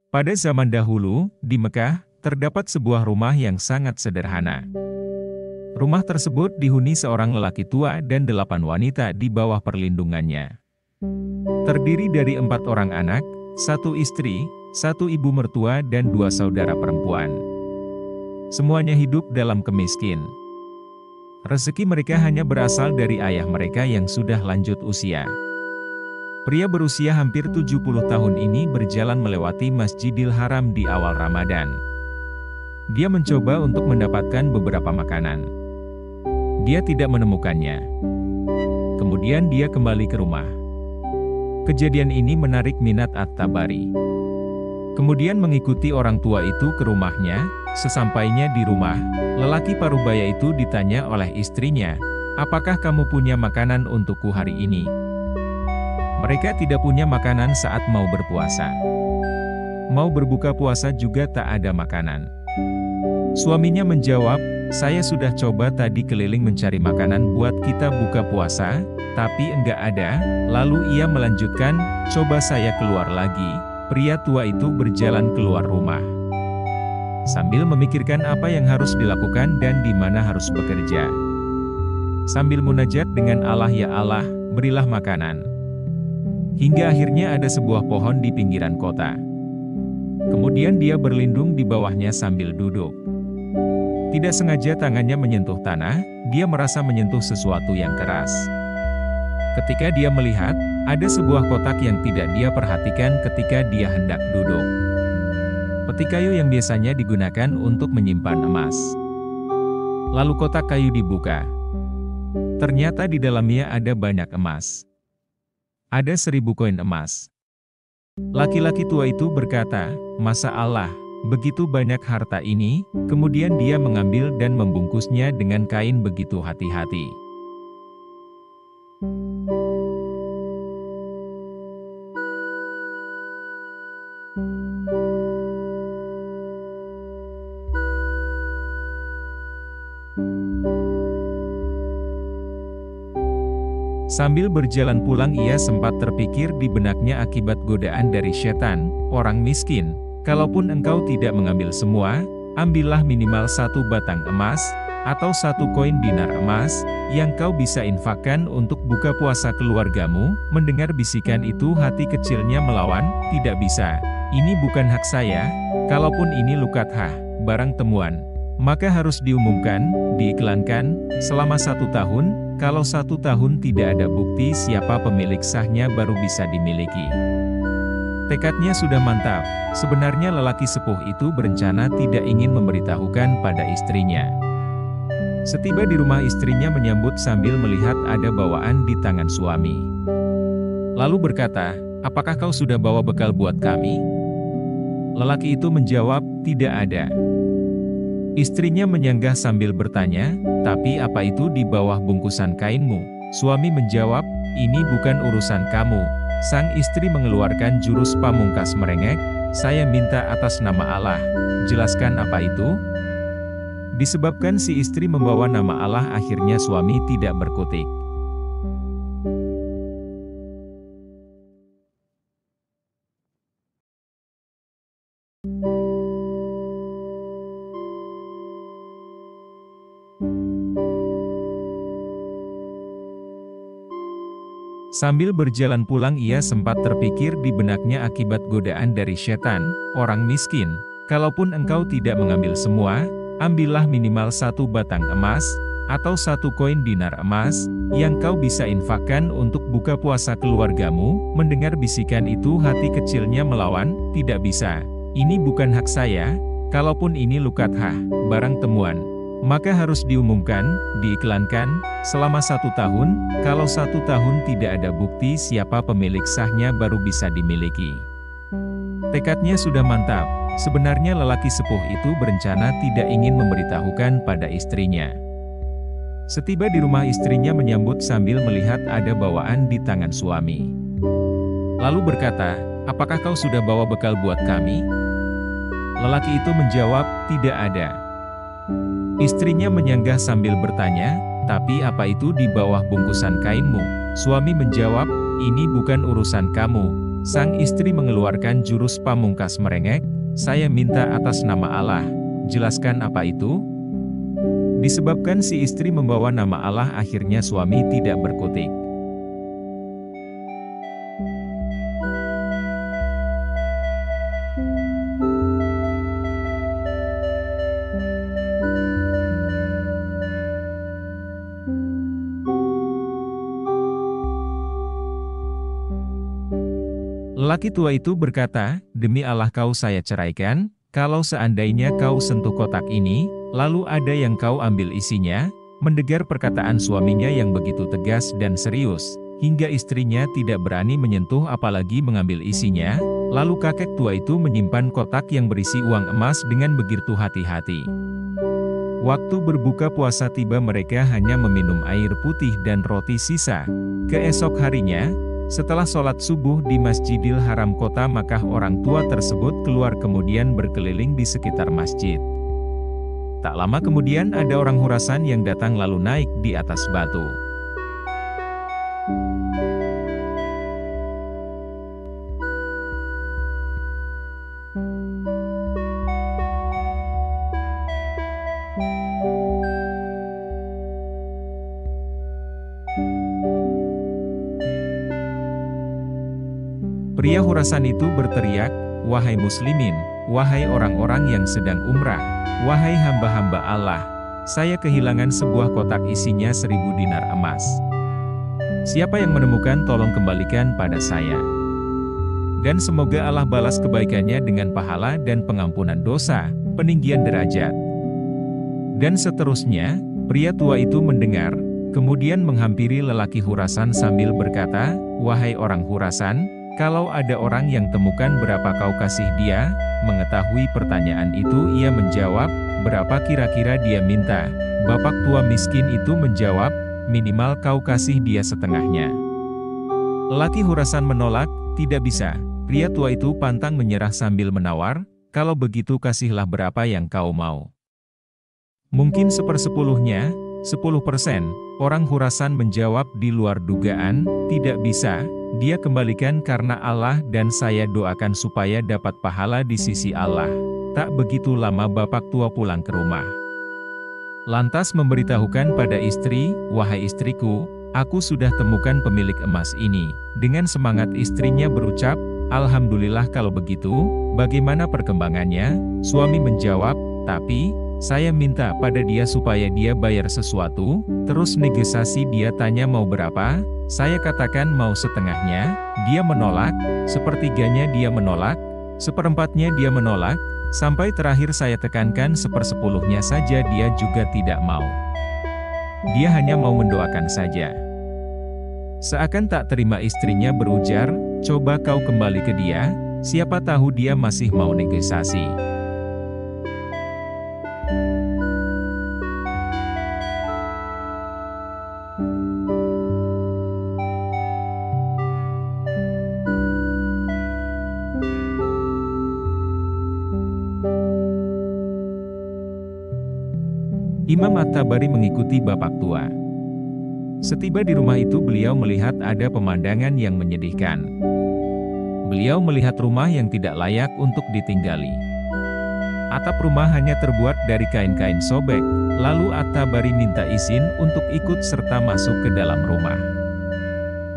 Pada zaman dahulu, di Mekah, terdapat sebuah rumah yang sangat sederhana. Rumah tersebut dihuni seorang lelaki tua dan 8 wanita di bawah perlindungannya. Terdiri dari 4 orang anak, 1 istri, 1 ibu mertua dan 2 saudara perempuan. Semuanya hidup dalam kemiskin. Rezeki mereka hanya berasal dari ayah mereka yang sudah lanjut usia. Pria berusia hampir 70 tahun ini berjalan melewati Masjidil Haram di awal Ramadan. Dia mencoba untuk mendapatkan beberapa makanan. Dia tidak menemukannya. Kemudian dia kembali ke rumah. Kejadian ini menarik minat At-Tabari. Kemudian mengikuti orang tua itu ke rumahnya. Sesampainya di rumah, lelaki parubaya itu ditanya oleh istrinya, "Apakah kamu punya makanan untukku hari ini?" Mereka tidak punya makanan saat mau berpuasa. Mau berbuka puasa juga tak ada makanan. Suaminya menjawab, "Saya sudah coba tadi keliling mencari makanan buat kita buka puasa, tapi enggak ada." Lalu ia melanjutkan, "Coba saya keluar lagi." Pria tua itu berjalan keluar rumah, sambil memikirkan apa yang harus dilakukan dan di mana harus bekerja. Sambil munajat dengan Allah, "Ya Allah, berilah makanan." Hingga akhirnya ada sebuah pohon di pinggiran kota. Kemudian dia berlindung di bawahnya sambil duduk. Tidak sengaja tangannya menyentuh tanah, dia merasa menyentuh sesuatu yang keras. Ketika dia melihat, ada sebuah kotak yang tidak dia perhatikan ketika dia hendak duduk. Peti kayu yang biasanya digunakan untuk menyimpan emas. Lalu kotak kayu dibuka. Ternyata di dalamnya ada banyak emas. Ada 1000 koin emas. Laki-laki tua itu berkata, "Masa Allah, begitu banyak harta ini?" Kemudian dia mengambil dan membungkusnya dengan kain begitu hati-hati. Sambil berjalan pulang ia sempat terpikir di benaknya akibat godaan dari setan, "Orang miskin, kalaupun engkau tidak mengambil semua, ambillah minimal 1 batang emas, atau 1 koin dinar emas, yang kau bisa infakkan untuk buka puasa keluargamu." Mendengar bisikan itu hati kecilnya melawan, "Tidak bisa, ini bukan hak saya, kalaupun ini lukathah, barang temuan, maka harus diumumkan, diiklankan, selama 1 tahun, kalau 1 tahun tidak ada bukti siapa pemilik sahnya baru bisa dimiliki." Tekadnya sudah mantap. Sebenarnya lelaki sepuh itu berencana tidak ingin memberitahukan pada istrinya. Setiba di rumah istrinya menyambut sambil melihat ada bawaan di tangan suami. Lalu berkata, "Apakah kau sudah bawa bekal buat kami?" Lelaki itu menjawab, "Tidak ada." Istrinya menyanggah sambil bertanya, "Tapi apa itu di bawah bungkusan kainmu?" Suami menjawab, "Ini bukan urusan kamu." Sang istri mengeluarkan jurus pamungkas merengek, "Saya minta atas nama Allah, jelaskan apa itu?" Disebabkan si istri membawa nama Allah akhirnya suami tidak berkutik. Sambil berjalan pulang ia sempat terpikir di benaknya akibat godaan dari setan, "Orang miskin, kalaupun engkau tidak mengambil semua, ambillah minimal 1 batang emas, atau 1 koin dinar emas, yang kau bisa infakkan untuk buka puasa keluargamu." Mendengar bisikan itu hati kecilnya melawan, "Tidak bisa, ini bukan hak saya, kalaupun ini lukathah, barang temuan, maka harus diumumkan, diiklankan, selama 1 tahun, kalau 1 tahun tidak ada bukti siapa pemilik sahnya baru bisa dimiliki." Tekadnya sudah mantap. Sebenarnya lelaki sepuh itu berencana tidak ingin memberitahukan pada istrinya. Setiba di rumah istrinya menyambut sambil melihat ada bawaan di tangan suami. Lalu berkata, "Apakah kau sudah bawa bekal buat kami?" Lelaki itu menjawab, "Tidak ada." Istrinya menyanggah sambil bertanya, "Tapi apa itu di bawah bungkusan kainmu?" Suami menjawab, "Ini bukan urusan kamu." Sang istri mengeluarkan jurus pamungkas merengek, "Saya minta atas nama Allah, jelaskan apa itu?" Disebabkan si istri membawa nama Allah, akhirnya suami tidak berkutik. Lelaki tua itu berkata, "Demi Allah kau saya ceraikan, kalau seandainya kau sentuh kotak ini, lalu ada yang kau ambil isinya." Mendengar perkataan suaminya yang begitu tegas dan serius, hingga istrinya tidak berani menyentuh apalagi mengambil isinya, lalu kakek tua itu menyimpan kotak yang berisi uang emas dengan begitu hati-hati. Waktu berbuka puasa tiba, mereka hanya meminum air putih dan roti sisa. Keesok harinya, setelah sholat subuh di Masjidil Haram kota Makkah, orang tua tersebut keluar kemudian berkeliling di sekitar masjid. Tak lama kemudian ada orang Khurasan yang datang lalu naik di atas batu. Pria Khurasan itu berteriak, "Wahai muslimin, wahai orang-orang yang sedang umrah, wahai hamba-hamba Allah, saya kehilangan sebuah kotak isinya 1000 dinar emas. Siapa yang menemukan tolong kembalikan pada saya. Dan semoga Allah balas kebaikannya dengan pahala dan pengampunan dosa, peninggian derajat." Dan seterusnya, pria tua itu mendengar, kemudian menghampiri lelaki Khurasan sambil berkata, "Wahai orang Khurasan, kalau ada orang yang temukan berapa kau kasih dia?" Mengetahui pertanyaan itu ia menjawab, "Berapa kira-kira dia minta?" Bapak tua miskin itu menjawab, "Minimal kau kasih dia setengahnya." Lelaki Khurasan menolak, "Tidak bisa." Pria tua itu pantang menyerah sambil menawar, "Kalau begitu kasihlah berapa yang kau mau. Mungkin 1/10-nya, 10%. Orang Khurasan menjawab di luar dugaan, "Tidak bisa. Dia kembalikan karena Allah dan saya doakan supaya dapat pahala di sisi Allah." Tak begitu lama bapak tua pulang ke rumah. Lantas memberitahukan pada istri, "Wahai istriku, aku sudah temukan pemilik emas ini." Dengan semangat istrinya berucap, "Alhamdulillah kalau begitu, bagaimana perkembangannya?" Suami menjawab, "Tapi, saya minta pada dia supaya dia bayar sesuatu." Terus negosiasi, dia tanya mau berapa, saya katakan mau setengahnya, dia menolak, sepertiganya dia menolak, 1/4-nya dia menolak, sampai terakhir saya tekankan 1/10-nya saja dia juga tidak mau. Dia hanya mau mendoakan saja. Seakan tak terima istrinya berujar, "Coba kau kembali ke dia, siapa tahu dia masih mau negosiasi." Imam At-Tabari mengikuti bapak tua. Setiba di rumah itu beliau melihat ada pemandangan yang menyedihkan. Beliau melihat rumah yang tidak layak untuk ditinggali. Atap rumah hanya terbuat dari kain-kain sobek, lalu At-Tabari minta izin untuk ikut serta masuk ke dalam rumah.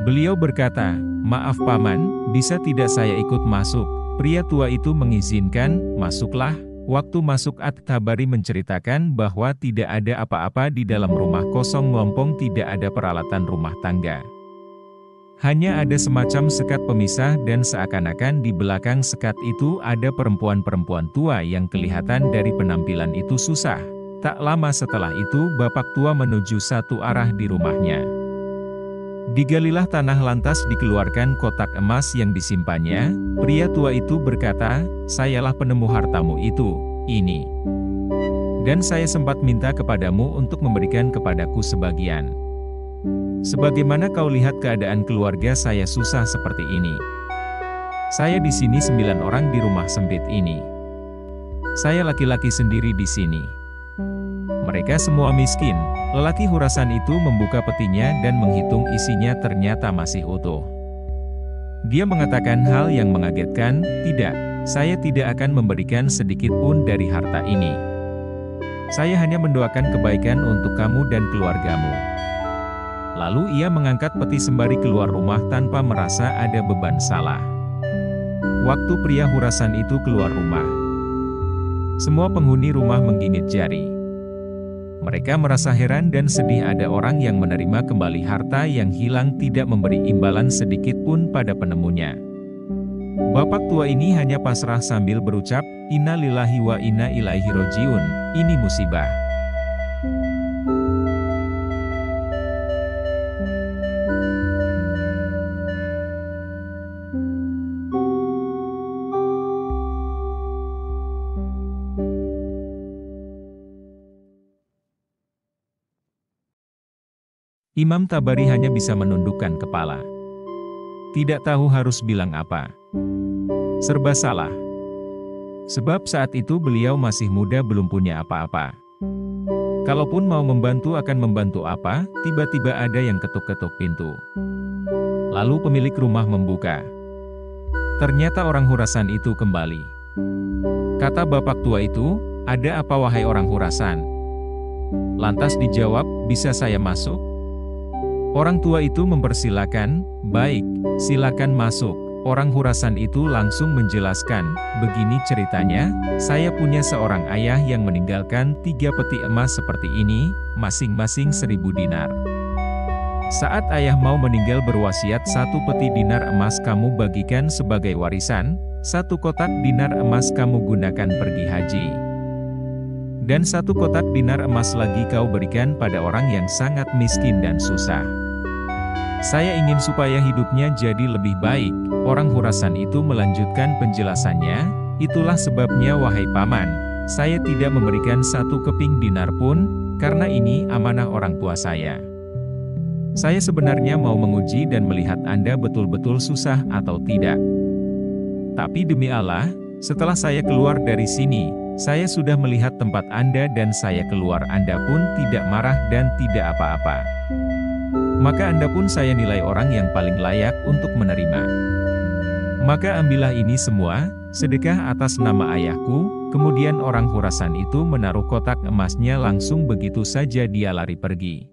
Beliau berkata, "Maaf paman, bisa tidak saya ikut masuk?" Pria tua itu mengizinkan, "Masuklah." Waktu masuk At-Tabari menceritakan bahwa tidak ada apa-apa di dalam rumah, kosong melompong, tidak ada peralatan rumah tangga. Hanya ada semacam sekat pemisah dan seakan-akan di belakang sekat itu ada perempuan-perempuan tua yang kelihatan dari penampilan itu susah. Tak lama setelah itu bapak tua menuju satu arah di rumahnya. Digalilah tanah lantas dikeluarkan kotak emas yang disimpannya. Pria tua itu berkata, "Sayalah penemu hartamu itu, ini. Dan saya sempat minta kepadamu untuk memberikan kepadaku sebagian. Sebagaimana kau lihat keadaan keluarga saya susah seperti ini. Saya di sini 9 orang di rumah sempit ini. Saya laki-laki sendiri di sini. Mereka semua miskin." Lelaki Khurasan itu membuka petinya dan menghitung isinya, ternyata masih utuh. Dia mengatakan hal yang mengagetkan, "Tidak, saya tidak akan memberikan sedikit pun dari harta ini. Saya hanya mendoakan kebaikan untuk kamu dan keluargamu." Lalu ia mengangkat peti sembari keluar rumah tanpa merasa ada beban salah. Waktu pria hurasan itu keluar rumah, semua penghuni rumah menggigit jari. Mereka merasa heran dan sedih ada orang yang menerima kembali harta yang hilang tidak memberi imbalan sedikit pun pada penemunya. Bapak tua ini hanya pasrah sambil berucap, "Inna lillahi wa inna ilaihi rojiun, ini musibah." Imam Tabari hanya bisa menundukkan kepala. Tidak tahu harus bilang apa. Serba salah. Sebab saat itu beliau masih muda belum punya apa-apa. Kalaupun mau membantu akan membantu apa, tiba-tiba ada yang ketuk-ketuk pintu. Lalu pemilik rumah membuka. Ternyata orang hurasan itu kembali. Kata bapak tua itu, "Ada apa wahai orang hurasan?" Lantas dijawab, "Bisa saya masuk?" Orang tua itu mempersilakan, "Baik, silakan masuk." Orang hurasan itu langsung menjelaskan, "Begini ceritanya, saya punya seorang ayah yang meninggalkan 3 peti emas seperti ini, masing-masing 1.000 dinar. Saat ayah mau meninggal berwasiat 1 peti dinar emas kamu bagikan sebagai warisan, 1 kotak dinar emas kamu gunakan pergi haji. Dan 1 kotak dinar emas lagi kau berikan pada orang yang sangat miskin dan susah. Saya ingin supaya hidupnya jadi lebih baik." Orang hurasan itu melanjutkan penjelasannya, "Itulah sebabnya wahai paman, saya tidak memberikan 1 keping dinar pun, karena ini amanah orang tua saya. Saya sebenarnya mau menguji dan melihat Anda betul-betul susah atau tidak. Tapi demi Allah, setelah saya keluar dari sini, saya sudah melihat tempat Anda dan saya keluar Anda pun tidak marah dan tidak apa-apa. Maka Anda pun saya nilai orang yang paling layak untuk menerima. Maka ambillah ini semua, sedekah atas nama ayahku." Kemudian orang hurasan itu menaruh kotak emasnya langsung begitu saja dia lari pergi.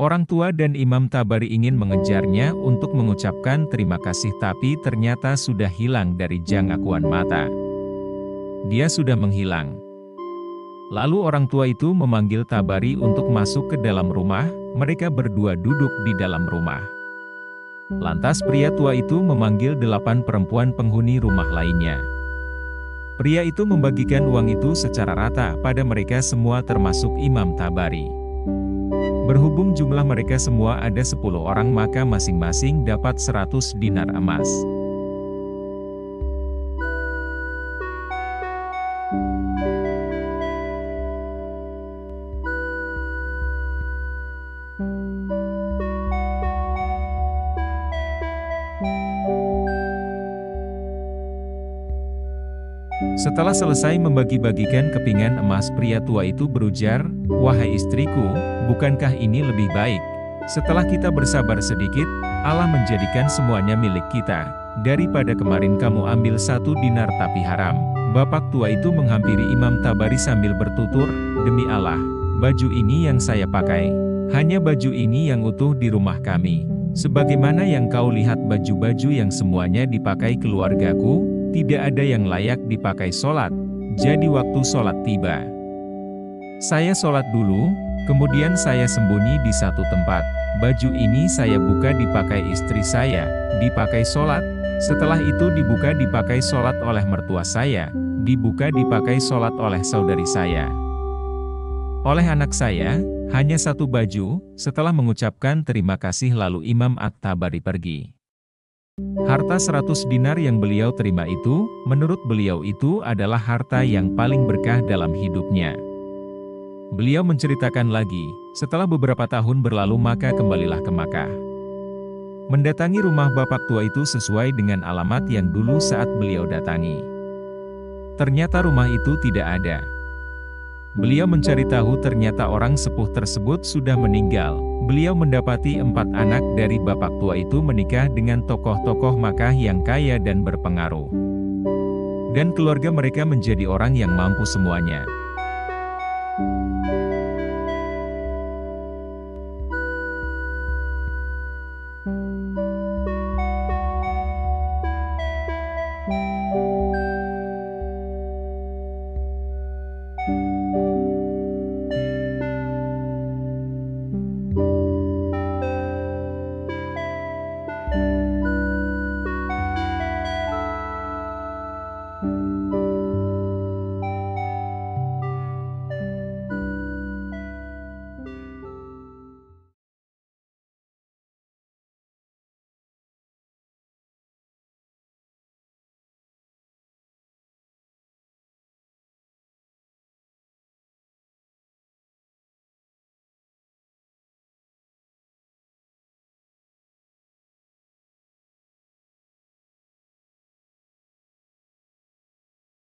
Orang tua dan Imam Tabari ingin mengejarnya untuk mengucapkan terima kasih tapi ternyata sudah hilang dari jangkauan mata. Dia sudah menghilang. Lalu orang tua itu memanggil Tabari untuk masuk ke dalam rumah, mereka berdua duduk di dalam rumah. Lantas pria tua itu memanggil 8 perempuan penghuni rumah lainnya. Pria itu membagikan uang itu secara rata pada mereka semua termasuk Imam Tabari. Berhubung jumlah mereka semua ada 10 orang maka masing-masing dapat 100 dinar emas. Setelah selesai membagi-bagikan kepingan emas pria tua itu berujar, "Wahai istriku, bukankah ini lebih baik? Setelah kita bersabar sedikit, Allah menjadikan semuanya milik kita, daripada kemarin kamu ambil 1 dinar tapi haram." Bapak tua itu menghampiri Imam Tabari sambil bertutur, "Demi Allah, baju ini yang saya pakai. Hanya baju ini yang utuh di rumah kami. Sebagaimana yang kau lihat baju-baju yang semuanya dipakai keluargaku, tidak ada yang layak dipakai sholat. Jadi waktu sholat tiba, saya sholat dulu, kemudian saya sembunyi di satu tempat. Baju ini saya buka dipakai istri saya, dipakai sholat. Setelah itu dibuka dipakai sholat oleh mertua saya, dibuka dipakai sholat oleh saudari saya. Oleh anak saya, hanya 1 baju." Setelah mengucapkan terima kasih lalu Imam At-Tabari pergi. Harta 100 dinar yang beliau terima itu, menurut beliau itu adalah harta yang paling berkah dalam hidupnya. Beliau menceritakan lagi, setelah beberapa tahun berlalu maka kembalilah ke Makkah. Mendatangi rumah bapak tua itu sesuai dengan alamat yang dulu saat beliau datangi. Ternyata rumah itu tidak ada. Beliau mencari tahu ternyata orang sepuh tersebut sudah meninggal. Beliau mendapati 4 anak dari bapak tua itu menikah dengan tokoh-tokoh Makkah yang kaya dan berpengaruh. Dan keluarga mereka menjadi orang yang mampu semuanya.